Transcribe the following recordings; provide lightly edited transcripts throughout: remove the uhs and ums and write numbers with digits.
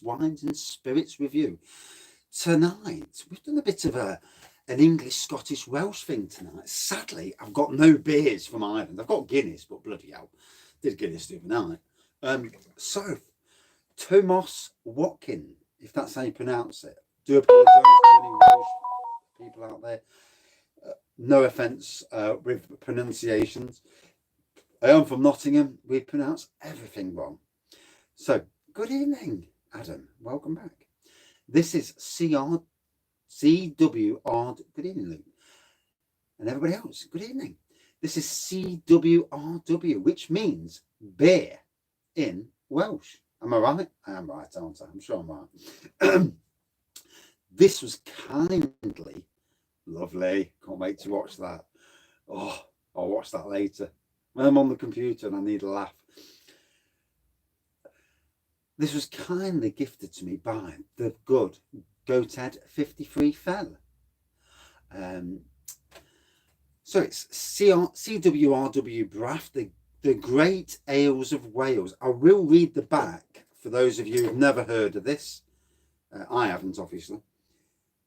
Wines and Spirits review. Tonight, we've done a bit of an English, Scottish, Welsh thing tonight. Sadly, I've got no beers from Ireland. I've got Guinness, but bloody hell, did Guinness the other night. So, Tomos Watkin, if that's how you pronounce it. Do apologise to any Welsh people out there. No offence with pronunciations. I am from Nottingham. We pronounce everything wrong. So, good evening, Adam. Welcome back. This is CWR. Good evening, Luke. And everybody else, good evening. This is CWRW, which means beer in Welsh. Am I right? I am right, aren't I? I'm sure I'm right. This was kindly lovely. Can't wait to watch that. Oh, I'll watch that later. When I'm on the computer and I need a laugh. This was kindly gifted to me by the good goatheadfell. So it's Cwrw Braf, the Great Ales of Wales. I will read the back for those of you who've never heard of this. I haven't, obviously.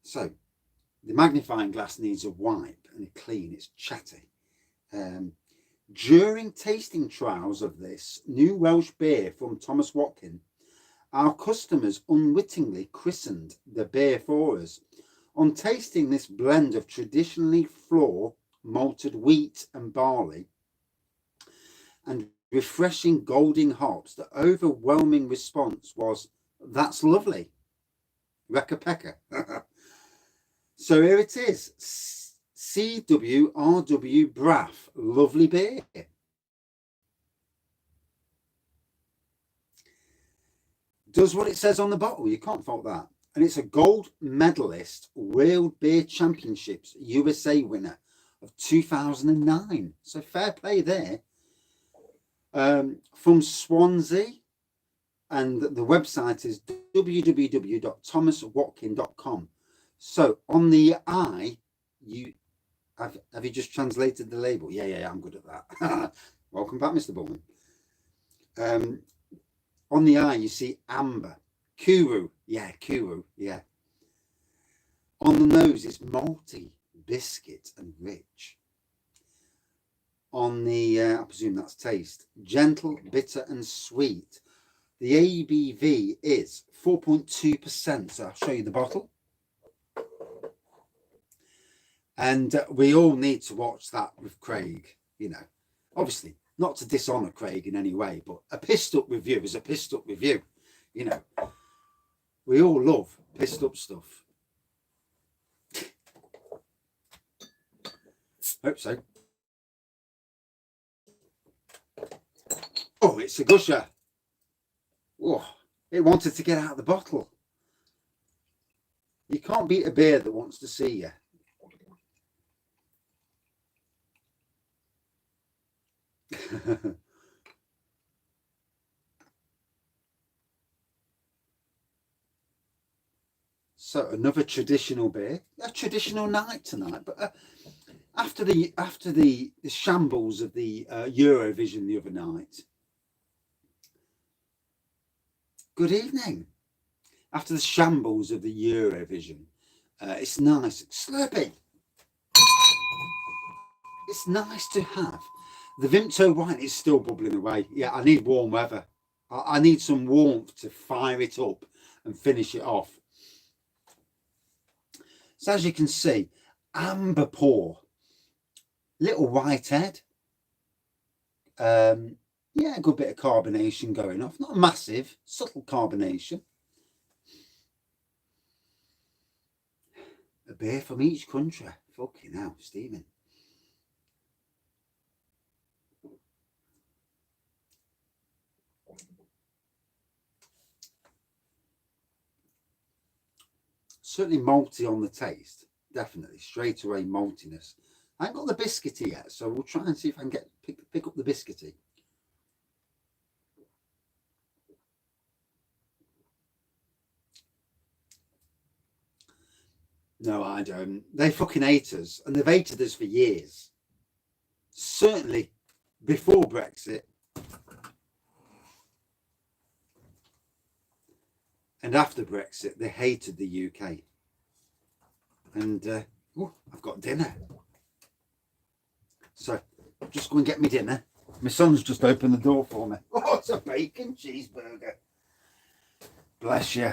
So the magnifying glass needs a wipe and a clean. It's chatty. During tasting trials of this new Welsh beer from Tomos Watkin, our customers unwittingly christened the beer for us. On tasting this blend of traditionally flour malted wheat and barley and refreshing golden hops, the overwhelming response was, "That's lovely. Recca Pecca." So here it is. Cwrw Braf, lovely beer. Does what it says on the bottle. You can't fault that. And it's a gold medalist World Beer Championships USA winner of 2009. So fair play there. From Swansea. And the website is www.tomoswatkin.com. So on the eye, have you just translated the label? Yeah, I'm good at that. Welcome back, Mr. Bullman. On the eye, you see amber. Koo-roo. Yeah, koo-roo. Yeah. On the nose, it's malty, biscuit, and rich. On the, I presume that's taste. Gentle, bitter, and sweet. The ABV is 4.2%. So I'll show you the bottle. And we all need to watch that with Craig, you know. Obviously, not to dishonour Craig in any way, but a pissed up review is a pissed up review. You know, we all love pissed up stuff. Hope so. Oh, it's a gusher. Oh, it wanted to get out of the bottle. You can't beat a beer that wants to see you. So another traditional beer, a traditional night tonight. But after the shambles of the Eurovision the other night. Good evening. After the shambles of the Eurovision, it's nice, Slurpee. It's nice to have. The Vimto wine is still bubbling away. Yeah, I need warm weather. I need some warmth to fire it up and finish it off. So as you can see, amber pour, little white head. Yeah, a good bit of carbonation going off. Not massive, subtle carbonation. A beer from each country. Fucking hell, Stephen. Certainly malty on the taste. Definitely. Straight away maltiness. I haven't got the biscuity yet, so we'll try and see if I can pick up the biscuity. No, I don't. They fucking hate us, and they've hated us for years. Certainly before Brexit. And after Brexit, they hated the UK. And I've got dinner. So just go and get me dinner. My son's just opened the door for me. Oh, it's a bacon cheeseburger. Bless you.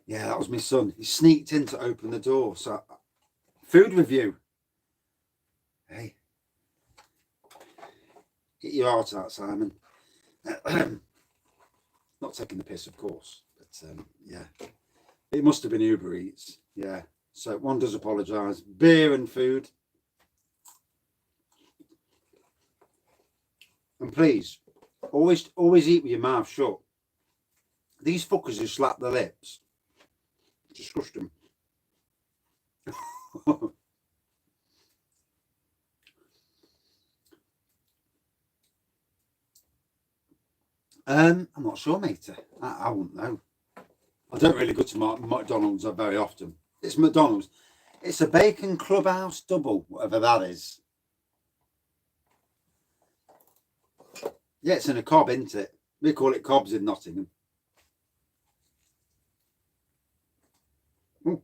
Yeah, that was my son. He sneaked in to open the door. So, food review. Hey. Get your heart out, Simon. Not taking the piss, of course. But, yeah. It must have been Uber Eats. Yeah. So, one does apologise. Beer and food. And please, always eat with your mouth shut. These fuckers who slap their lips. Disgusting. I'm not sure, mate. I wouldn't know. I don't really go to McDonald's very often. It's McDonald's. It's a bacon clubhouse double, whatever that is. Yeah, it's in a cob, isn't it? We call it cobs in Nottingham. Ooh.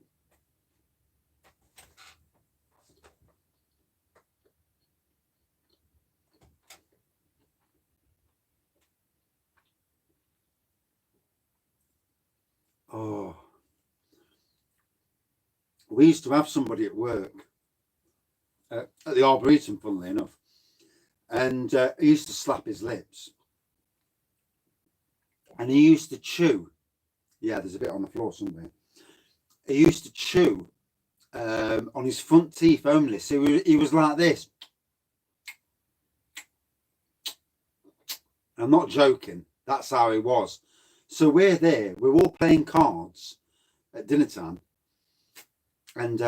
Oh. We used to have somebody at work, at the Arboretum, funnily enough, and he used to slap his lips. And he used to chew. Yeah, there's a bit on the floor somewhere. He used to chew on his front teeth only. So he was like this. I'm not joking. That's how he was. So we're there. We're all playing cards at dinner time. And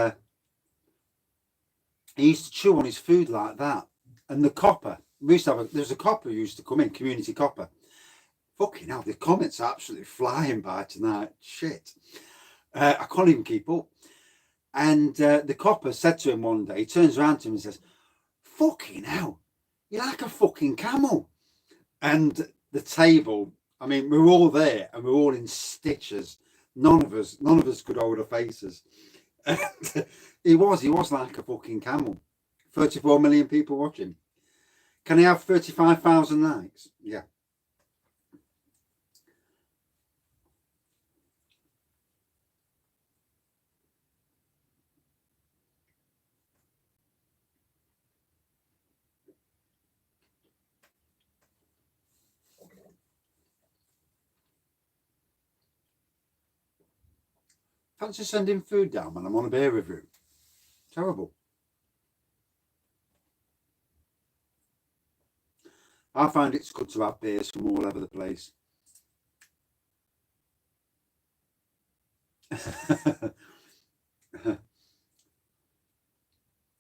he used to chew on his food like that. And the copper. We used to have there's a copper who used to come in, community copper. Fucking hell, the comments are absolutely flying by tonight. Shit. I can't even keep up. And the copper said to him one day, he turns around to him and says, fucking hell, you're like a fucking camel. And the table, I mean, we were all there and we were all in stitches. None of us could hold our faces. he was like a fucking camel. 34 million people watching. Can he have 35,000 likes? Yeah. Fancy sending food down when I'm on a beer review. Terrible. I find it's good to have beers from all over the place.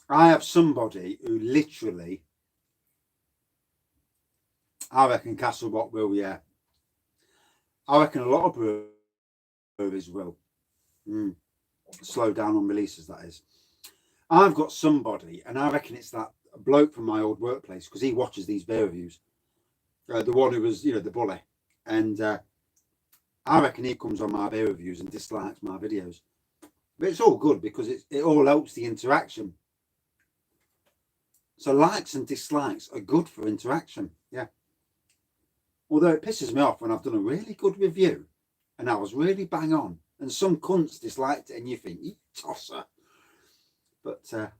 I have somebody who literally, I reckon Castle Rock will, yeah. I reckon a lot of breweries will. Slow down on releases, that is. I've got somebody, and I reckon it's that bloke from my old workplace, because he watches these beer reviews. The one who was, the bully. And I reckon he comes on my beer reviews and dislikes my videos. But it's all good because it all helps the interaction. So likes and dislikes are good for interaction. Yeah. Although it pisses me off when I've done a really good review and I was really bang on and some cunts disliked it and you think, you tosser. But a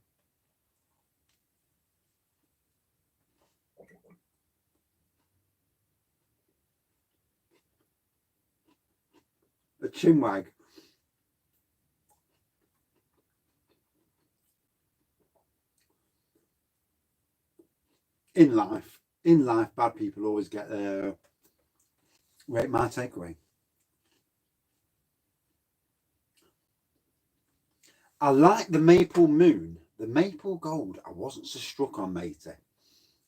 chinwag. In life, bad people always get their rate my takeaway. I like the maple moon. The maple gold, I wasn't so struck on, matey.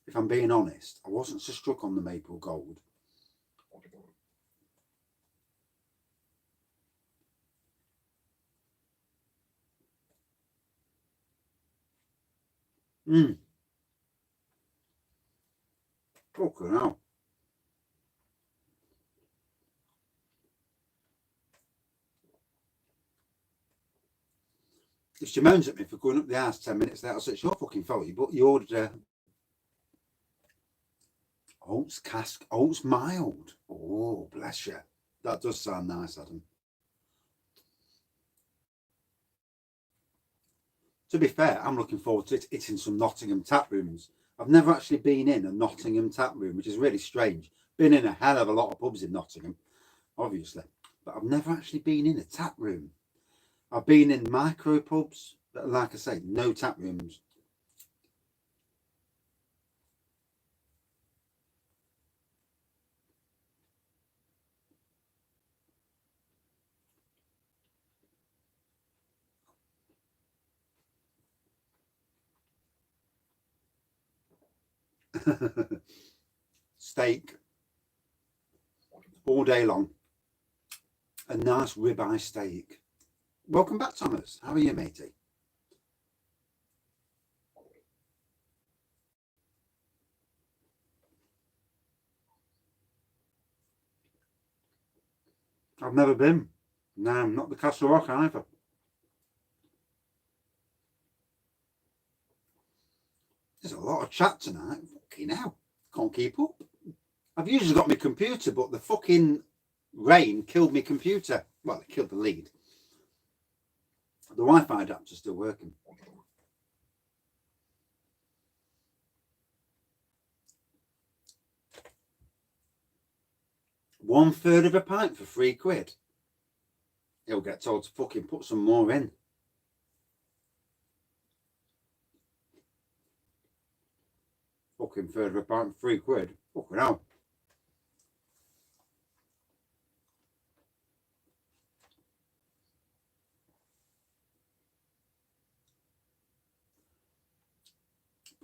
If I'm being honest, I wasn't so struck on the maple gold. Fucking hell. if she moans at me for going up the house 10 minutes later, I'll say, it's your fucking fault. You ordered a oats cask, oats mild. Oh, bless you. That does sound nice, Adam. To be fair, I'm looking forward to it hitting some Nottingham tap rooms. I've never actually been in a Nottingham tap room, which is really strange. Been in a hell of a lot of pubs in Nottingham, obviously, but I've never actually been in a tap room. I've been in micro pubs, but like I say, no tap rooms. Steak all day long. A nice ribeye steak. Welcome back, Thomas. How are you, matey? I've never been. No, not the Castle Rock either. There's a lot of chat tonight. Fucking hell. Can't keep up. I've usually got my computer, but the fucking rain killed my computer. Well, it killed the lead. The Wi-Fi adapter's still working. £1/3 of a pint for £3. He'll get told to fucking put some more in. Fucking third of a pint for £3. Fucking hell.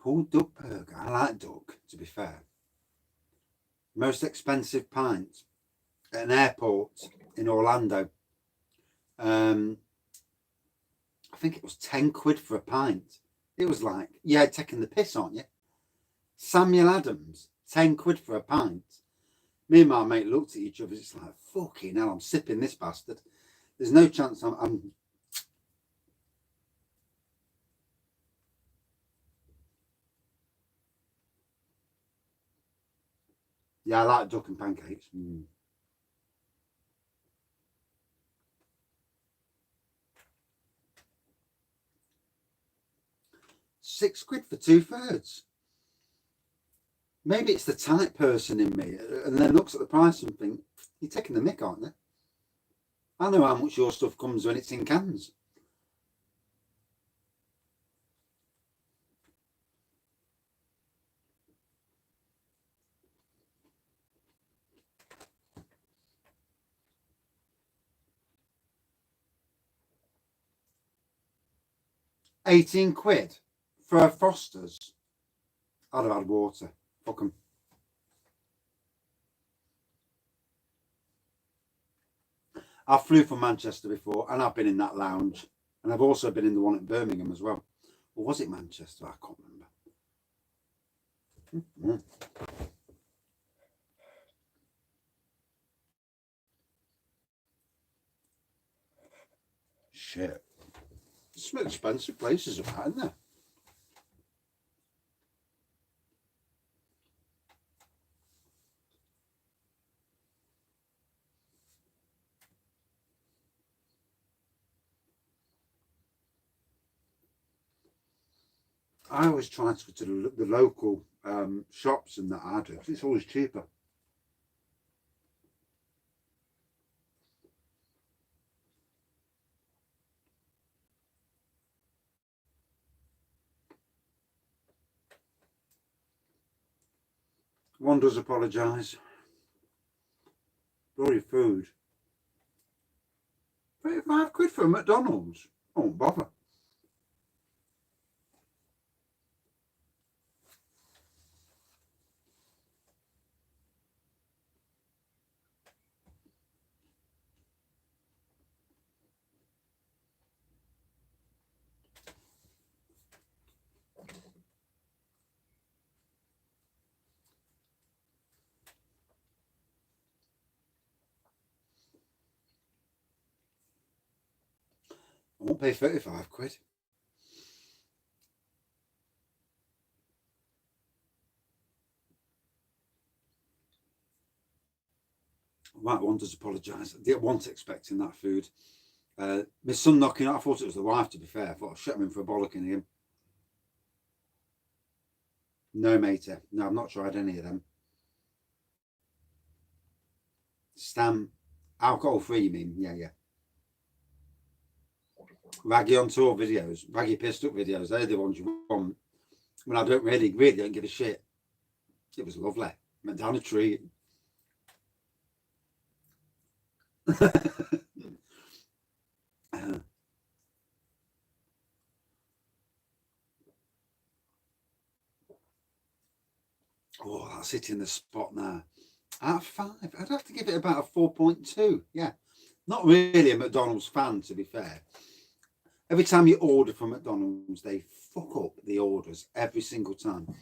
Pulled duck burger. I like duck, to be fair. Most expensive pint at an airport in Orlando. I think it was £10 for a pint. It was like, yeah, taking the piss, aren't you? Samuel Adams, £10 for a pint. Me and my mate looked at each other. It's like, fucking hell, I'm sipping this bastard. There's no chance I'm yeah, I like duck and pancakes. £6 for 2/3. Maybe it's the tight person in me, and then looks at the price and think, you're taking the mick, aren't you? I know how much your stuff comes when it's in cans. £18 for a Foster's. I'd have had water. Fuck 'em. I flew from Manchester before, and I've been in that lounge, and I've also been in the one at Birmingham as well. Or was it Manchester? I can't remember. Shit. Some expensive places about, isn't there? I always try to go to the local shops and that I do, because it's always cheaper. One does apologise. Bloody food. £35 for a McDonald's. I won't bother. I won't pay 35 quid. Right one does apologise. I wasn't expecting that food. My son knocking out, I thought it was the wife, to be fair. I thought I'd shut him in for a bollocking him. No, matey. No, I've not tried any of them. Stam, alcohol-free, you mean? Yeah, yeah. Raggy on tour videos, raggy pissed up videos, they're the ones you want. When I don't really don't give a shit. It was lovely. Went down a tree. Oh, that's hitting the spot now. Out of 5, I'd have to give it about a 4.2. Yeah, not really a McDonald's fan, to be fair. Every time you order from McDonald's, they fuck up the orders every single time.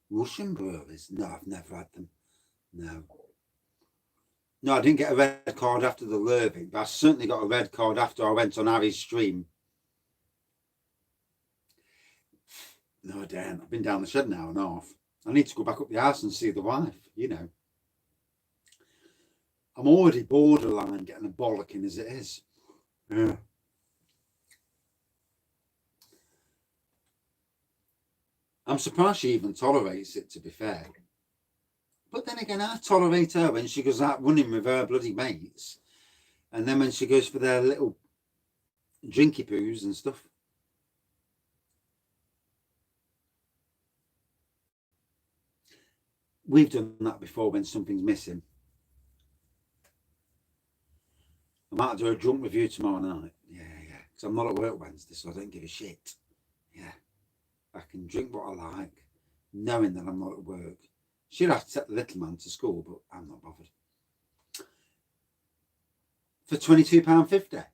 Russian burgers? No, I've never had them. No. No, I didn't get a red card after the Lurving, but I certainly got a red card after I went on Harry's stream. No, damn. I've been down the shed an hour and a half. I need to go back up the house and see the wife, you know. I'm already borderline getting a bollocking as it is. Yeah. I'm surprised she even tolerates it, to be fair. But then again, I tolerate her when she goes out running with her bloody mates. And then when she goes for their little drinky poos and stuff. We've done that before when something's missing. I might do a drunk review tomorrow night. Yeah, yeah. Because I'm not at work Wednesday, so I don't give a shit. Yeah. I can drink what I like, knowing that I'm not at work. She'd have to take the little man to school, but I'm not bothered. For £22.50. That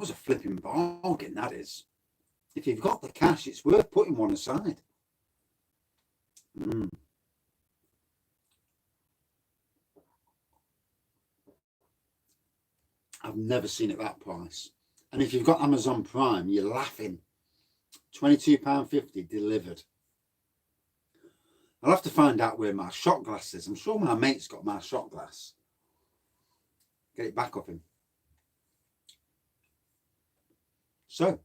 was a flipping bargain, that is. If you've got the cash, it's worth putting one aside. I've never seen it that price. And if you've got Amazon Prime, you're laughing. £22.50 delivered. I'll have to find out where my shot glass is. I'm sure my mate's got my shot glass. Get it back off him. So.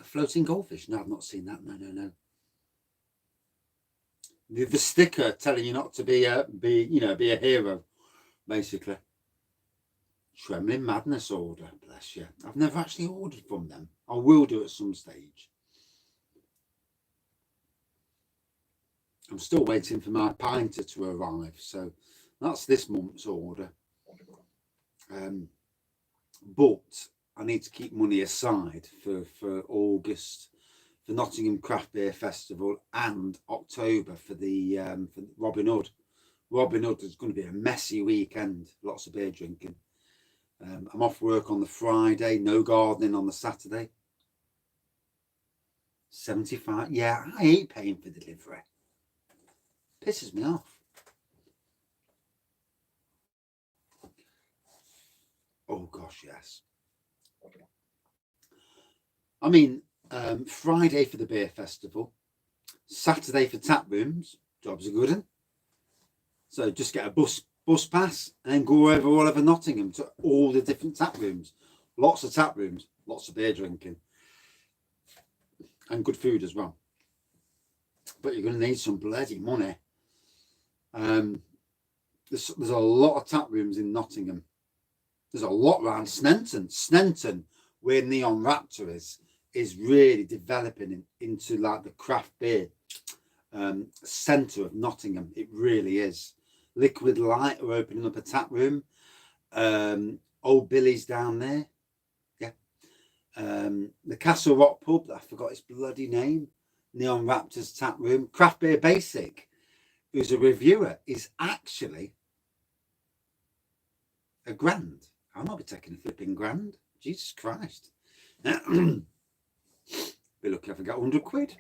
A floating goldfish? No, I've not seen that. No. The sticker telling you not to be a hero, basically. Trembling Madness order, bless you. I've never actually ordered from them. I will do at some stage. I'm still waiting for my pinter to arrive, so that's this month's order. But I need to keep money aside for August, for Nottingham Craft Beer Festival, and October for the for Robin Hood. Robin Hood is going to be a messy weekend, lots of beer drinking. I'm off work on the Friday, no gardening on the Saturday. 75. Yeah, I hate paying for delivery. Pisses me off. Oh gosh, yes. I mean, Friday for the beer festival, Saturday for tap rooms. Job's a good one. So just get a bus pass and go over all over Nottingham to all the different tap rooms. Lots of tap rooms, lots of beer drinking, and good food as well. But you're going to need some bloody money. There's a lot of tap rooms in Nottingham. There's a lot around Sneinton. Sneinton, where Neon Raptor is really developing into like the craft beer centre of Nottingham. It really is. Liquid Light are opening up a tap room. Old Billy's down there. Yeah. The Castle Rock pub, I forgot its bloody name. Neon Raptor's tap room. Craft Beer Basic, who's a reviewer, is actually a grand. I might be taking a flipping grand. Jesus Christ. Be lucky if I get 100 quid.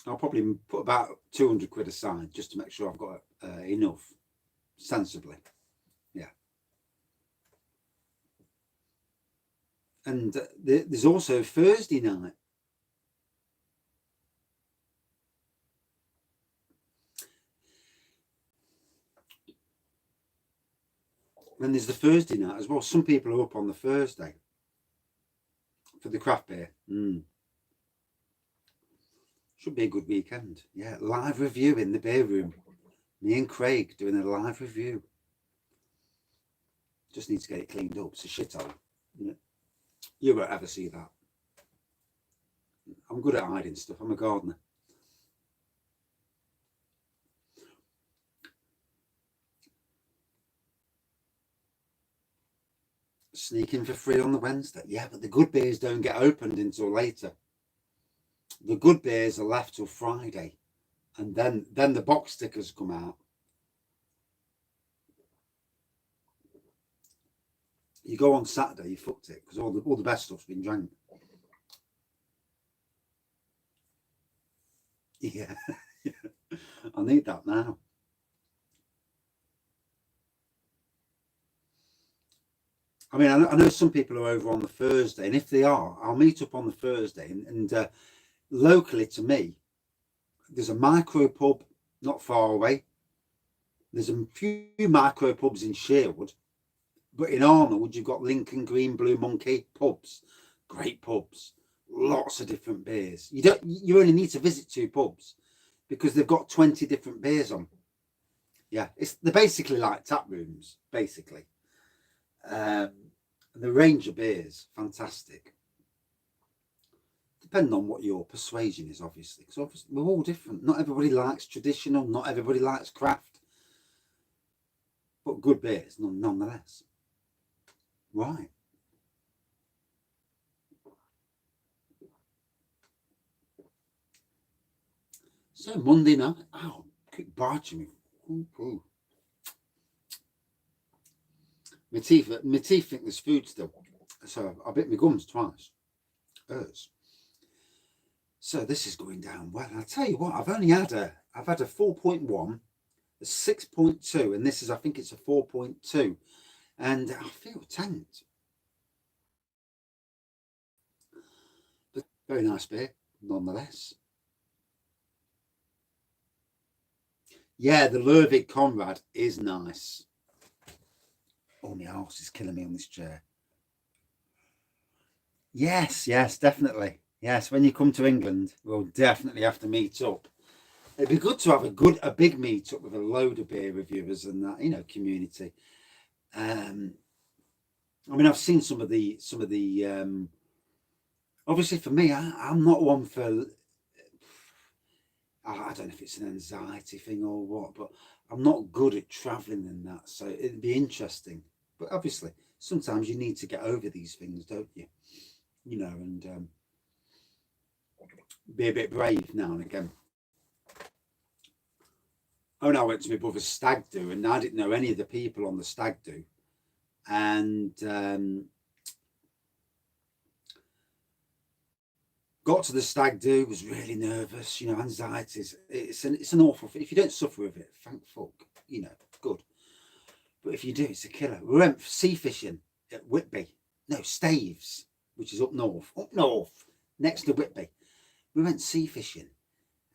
I'll probably put about 200 quid aside just to make sure I've got enough, sensibly. Yeah. And there's also Thursday night. And there's the Thursday night as well. Some people are up on the Thursday for the craft beer. Should be a good weekend. Yeah, live review in the beer room. Me and Craig doing a live review. Just need to get it cleaned up. It's a shithole. You won't ever see that. I'm good at hiding stuff. I'm a gardener. Sneaking for free on the Wednesday. Yeah, but the good beers don't get opened until later. The good beers are left till Friday, and then the box stickers come out. You go on Saturday, you fucked it, because all the best stuff's been drank. Yeah, I need that now. I mean, I know some people are over on the Thursday, and if they are, I'll meet up on the Thursday. And locally to me, there's a micro pub not far away. There's a few micro pubs in Sherwood, but in Arnold, you've got Lincoln Green, Blue Monkey pubs, great pubs, lots of different beers. You only need to visit 2 pubs because they've got 20 different beers on. Yeah, they're basically like tap rooms, basically. The range of beers, fantastic. Depending on what your persuasion is, obviously, because obviously we're all different. Not everybody likes traditional, not everybody likes craft, but good beers nonetheless. Right. So Monday night, oh, keep barging me. Ooh. My teeth think there's food still, so I bit my gums twice. Hurts. So this is going down well. I'll tell you what, I've had a 4.1, a 6.2, and this is, I think it's a 4.2, and I feel tanked. But very nice beer, nonetheless. Yeah, the Lervig Conrad is nice. Oh, my arse is killing me on this chair. Yes, definitely. Yes, when you come to England, we'll definitely have to meet up. It'd be good to have a big meet up with a load of beer reviewers and that, community. I mean, I've seen some of the. Obviously, for me, I'm not one for. I don't know if it's an anxiety thing or what, but I'm not good at travelling and that, so it'd be interesting. But obviously, sometimes you need to get over these things, don't you? And be a bit brave now and again. Oh, no, I went to my brother's stag do, and I didn't know any of the people on the stag do, and got to the stag do, was really nervous. Anxieties. It's an awful thing. If you don't suffer with it, thank fuck. Good. But if you do, it's a killer. We went sea fishing at Whitby. No, Staves, which is up north, next to Whitby. We went sea fishing,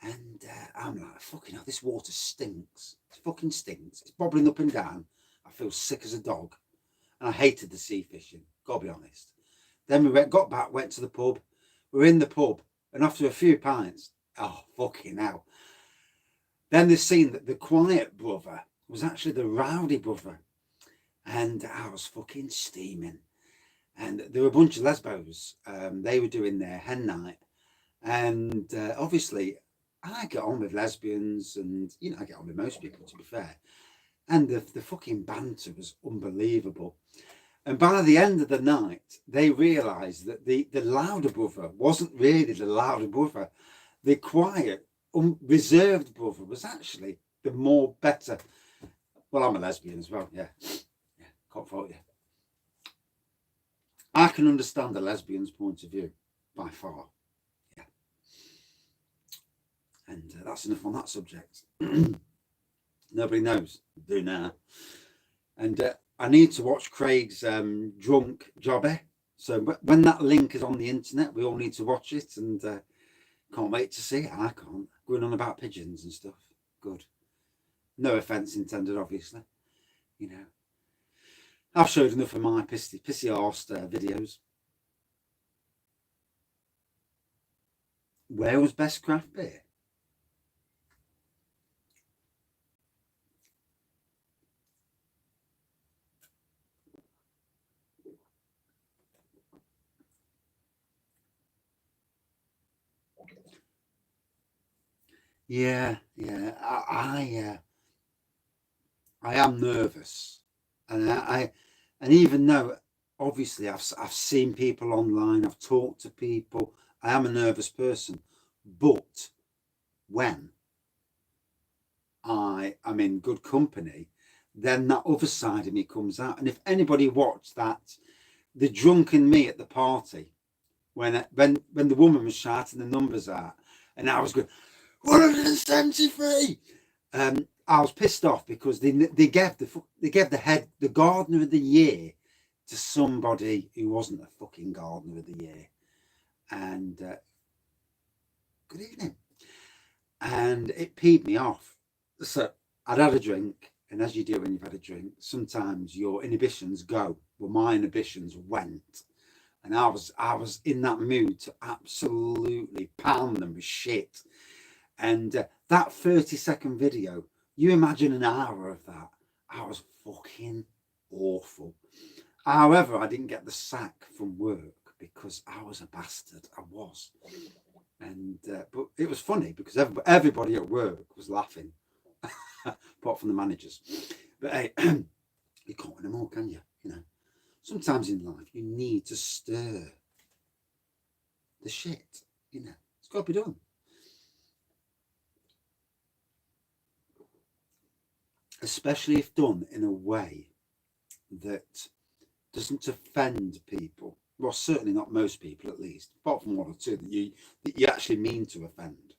and I'm like, fucking hell, this water stinks. It fucking stinks. It's bobbling up and down. I feel sick as a dog, and I hated the sea fishing. Gotta be honest. Then we got back, went to the pub. We're in the pub, and after a few pints, oh fucking hell! Then they seen that the quiet brother was actually the rowdy brother, and I was fucking steaming. And there were a bunch of lesbos. They were doing their hen night, and obviously, I get on with lesbians, and I get on with most people, to be fair. And the fucking banter was unbelievable. And by the end of the night, they realised that the louder brother wasn't really the louder brother. The quiet, reserved brother was actually the more better Well, I'm a lesbian as well, yeah. Yeah, can't fault you. I can understand the lesbian's point of view, by far. Yeah. And that's enough on that subject. Nobody knows. Do now. And I need to watch Craig's drunk jobber. So when that link is on the internet, we all need to watch it, and can't wait to see it. I can't. Going on about pigeons and stuff. Good. No offence intended, obviously. You know, I've showed enough of my pissy arse videos. Where was best craft beer? Yeah, yeah. I am nervous, and and even though obviously I've seen people online, I've talked to people, I am a nervous person, but when I am in good company, then that other side of me comes out. And if anybody watched that, the drunken me at the party, when the woman was shouting the numbers out, and I was going 173. I was pissed off because they gave the gardener of the year to somebody who wasn't a fucking gardener of the year. And good evening. And it peed me off. So I'd had a drink, and as you do when you've had a drink, sometimes your inhibitions go. Well, my inhibitions went, and I was in that mood to absolutely pound them with shit. And that 30-second video, you imagine an hour of that. I was fucking awful. However, I didn't get the sack from work because I was a bastard. I was. And but it was funny because everybody at work was laughing, apart from the managers. But hey, you can't win them all, can you? You know, sometimes in life you need to stir the shit. You know, it's got to be done. Especially if done in a way that doesn't offend people. Well, certainly not most people, at least, apart from one or two that you actually mean to offend.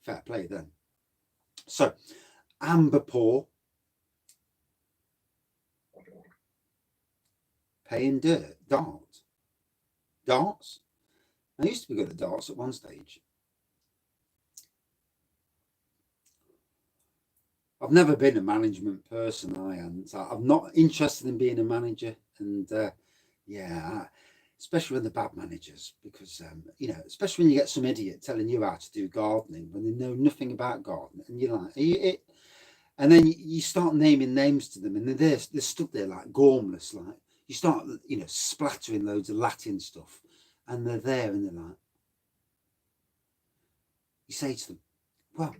Fair play then. So, amber pour, paying darts. I used to be good at darts at one stage. I've never been a management person. I'm not interested in being a manager, and especially when they're bad managers, because especially when you get some idiot telling you how to do gardening when they know nothing about gardening, and you're like, and then you start naming names to them, and they're stood there like gormless, like you start splattering loads of Latin stuff, and they're there, and they're like, you say to them, well,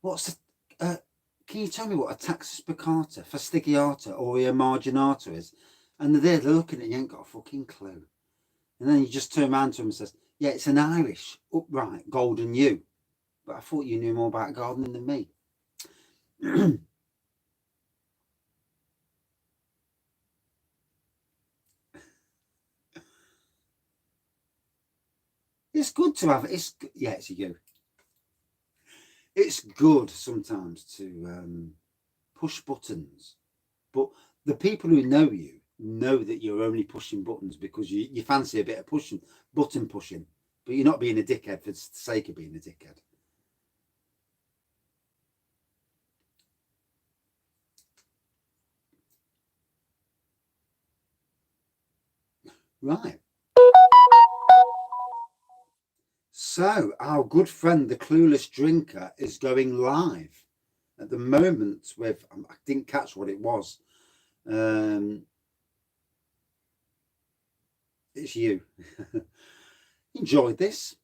what's the can you tell me what a taxus baccata, fastigiata, or a marginata is? And they're looking at you, ain't got a fucking clue. And then you just turn around to them and says, yeah, it's an Irish, upright, golden ewe. But I thought you knew more about gardening than me. It's good to have, it's a ewe. It's good sometimes to push buttons, but the people who know you know that you're only pushing buttons because you fancy a bit of button pushing, but you're not being a dickhead for the sake of being a dickhead. Right. So our good friend, the Clueless Drinker, is going live at the moment with, I didn't catch what it was. It's you. Enjoyed this.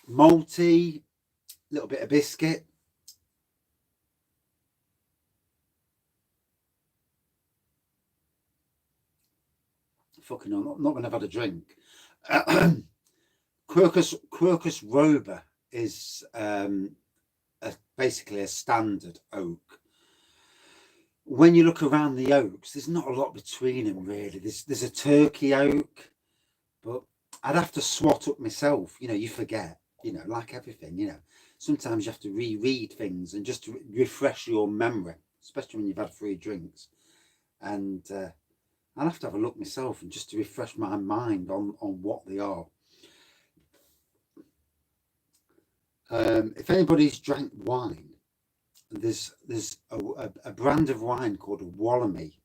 Malty, little bit of biscuit. Fucking hell, not when I've had a drink. Cwrw Braf. is basically a standard oak. When you look around the oaks, there's not a lot between them really. There's a turkey oak, but I'd have to swat up myself. You know, you forget, you know, like everything, you know. Sometimes you have to reread things and just to refresh your memory, especially when you've had 3 drinks. And I'll have to have a look myself and just to refresh my mind on what they are. If anybody's drank wine, there's a brand of wine called Wallamy.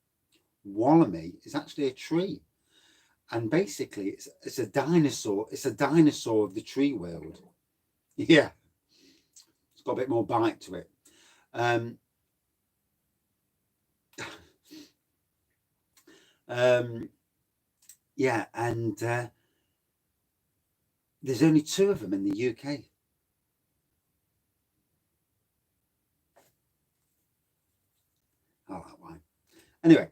Wallamy is actually a tree. And basically, it's a dinosaur. It's a dinosaur of the tree world. Yeah, it's got a bit more bite to it. Yeah, and there's only 2 of them in the UK. I like wine. Anyway,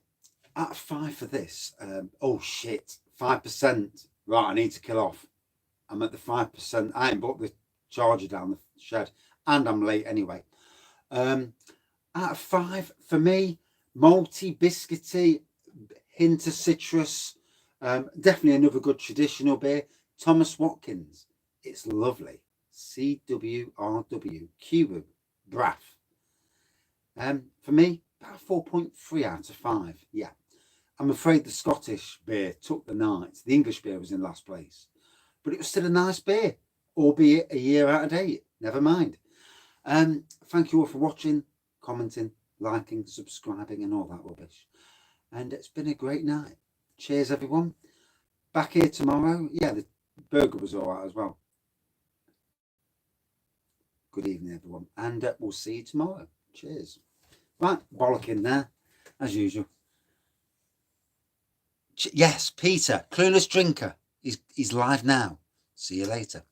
out of 5 for this. Oh shit, 5%. Right, I need to kill off. I'm at the 5%. I ain't bought the charger down the shed, and I'm late anyway. Out of 5 for me, malty, biscuity, hint of citrus. Definitely another good traditional beer. Tomos Watkin's. It's lovely. Cwrw, Cwrw Braf. For me, about 4.3 out of 5. Yeah. I'm afraid the Scottish beer took the night. The English beer was in last place. But it was still a nice beer, albeit a year out of date. Never mind. Thank you all for watching, commenting, liking, subscribing, and all that rubbish. And it's been a great night. Cheers, everyone. Back here tomorrow. Yeah, the burger was all right as well. Good evening, everyone. And we'll see you tomorrow. Cheers. Right, bollocking there, as usual. Yes, Peter, Clueless Drinker. He's live now. See you later.